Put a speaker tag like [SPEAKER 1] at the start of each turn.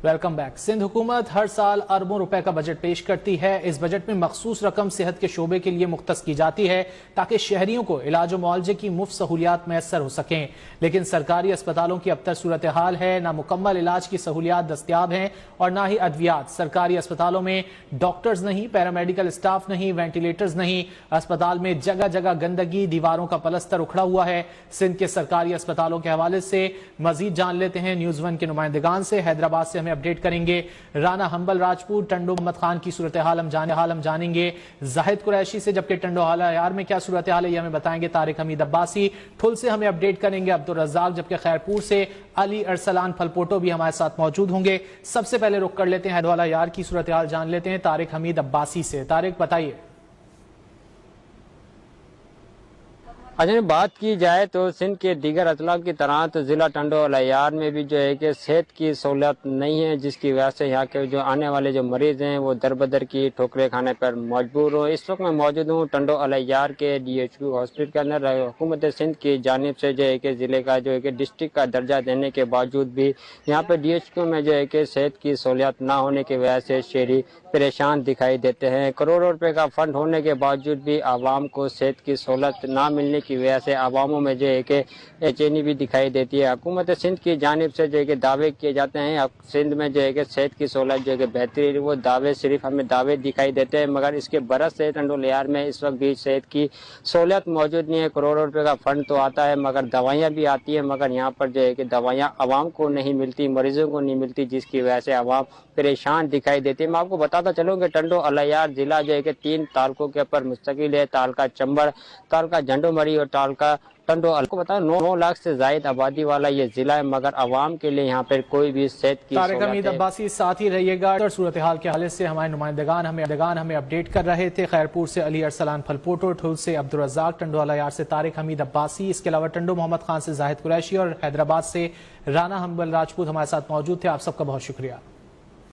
[SPEAKER 1] Welcome back. Sindh हुकूमत हर साल अरबों रुपए का बजट पेश करती है। इस बजट में मखसूस रकम सेहत के शोबे के लिए मुख्तस की जाती है ताकि शहरियों को इलाज और मुआवजे की मुफ्त सहूलियात मैसर हो सकें। लेकिन सरकारी अस्पतालों की अबतर सूरत हाल है, ना मुकम्मल इलाज की सहूलियात दस्तियाब हैं और ना ही अद्वियात। सरकारी अस्पतालों में डॉक्टर्स नहीं, पैरामेडिकल स्टाफ नहीं, वेंटिलेटर्स नहीं। अस्पताल में जगह जगह गंदगी, दीवारों का पलस्तर उखड़ा हुआ है। सिंध के सरकारी अस्पतालों के हवाले से मजीद जान लेते हैं न्यूज़ वन के नुमाइंदगान से। हैदराबाद से हमें अपडेट करेंगे राना हम्बल राजपूत। टंडो मोहम्मद खान की सूरत हाल हम जानेंगे जाहिद कुरैशी से, जबकि टंडो हालायार में क्या सूरत हाल है ये हमें बताएंगे तारिक हमीद अब्बासी। ठुल से हमें अपडेट करेंगे अब्दुल रज़ाक, जबकि खैरपुर से अली अरसलान फलपोटो भी हमारे साथ मौजूद होंगे। सबसे पहले रुक कर लेते हैं हालायार की सूरत हाल जान लेते हैं तारिक हमीद अब्बासी से। तारिक बताइए।
[SPEAKER 2] अगर बात की जाए तो सिंध के दीगर अजला की तरह तो ज़िला टंडो हालायार में भी जो है कि सेहत की सहूलियत नहीं है, जिसकी वजह से यहाँ के जो आने वाले जो मरीज़ हैं वो दर बदर की ठोकरें खाने पर मजबूर हो। इस वक्त मैं मौजूद हूँ टंडो हालायार के DHQ हॉस्पिटल के अंदर। हुकूमत सिंध की जानिब से जो है कि ज़िले का जो है कि डिस्ट्रिक्ट का दर्जा देने के बावजूद भी यहाँ पर DHQ में जो है कि सेहत की सहूलियत ना होने की वजह से शहरी परेशान दिखाई देते हैं। करोड़ों रुपए का फंड होने के बावजूद भी आवाम को सेहत की सहूलत ना मिलने की वजह से आवामों में जो है कि बेचैनी भी दिखाई देती है। हुकूमत सिंध की जानिब से जो है कि दावे किए जाते हैं सिंध में जो है कि सेहत की सहूलत जो है कि बेहतरीन, वो दावे सिर्फ हमें दावे दिखाई देते हैं, मगर इसके बरस से टंडो हालायार में इस वक्त भी सेहत की सहूलत मौजूद नहीं है। करोड़ों रुपए का फंड तो आता है मगर दवाइयाँ भी आती है, मगर यहाँ पर जो है कि दवाइयाँ आवाम को नहीं मिलती, मरीजों को नहीं मिलती, जिसकी वजह से आवाम परेशान दिखाई देती है। मैं आपको बताता चलूँ कि टंडो हालायार जिला जो है कि 3 तालुकों के ऊपर मुस्तकिल है। तालका चंबर, तालका झंडोमरी और तालका टंडो। आपको बता 9 लाख से ज्यादा आबादी वाला ये जिला है, मगर आवाम के लिए यहाँ पर कोई भी सेहत की
[SPEAKER 1] तारिक हमीद अब्बासी साथ ही रहिएगा। सूरत हाल के हवाले से हमारे नुमाइंदगान हमें अपडेट कर रहे थे। खैरपुर से अली अरसलान फलपोटो, ठुल से अब्दुल रज़ाक, टंडो हालायार से तारिक हमीद अब्बासी, इसके अलावा टंडो मोहम्मद खान से जाहिद कुरैशी और हैदराबाद से राना हम्बल राजपूत हमारे साथ मौजूद थे। आप सबका बहुत शुक्रिया।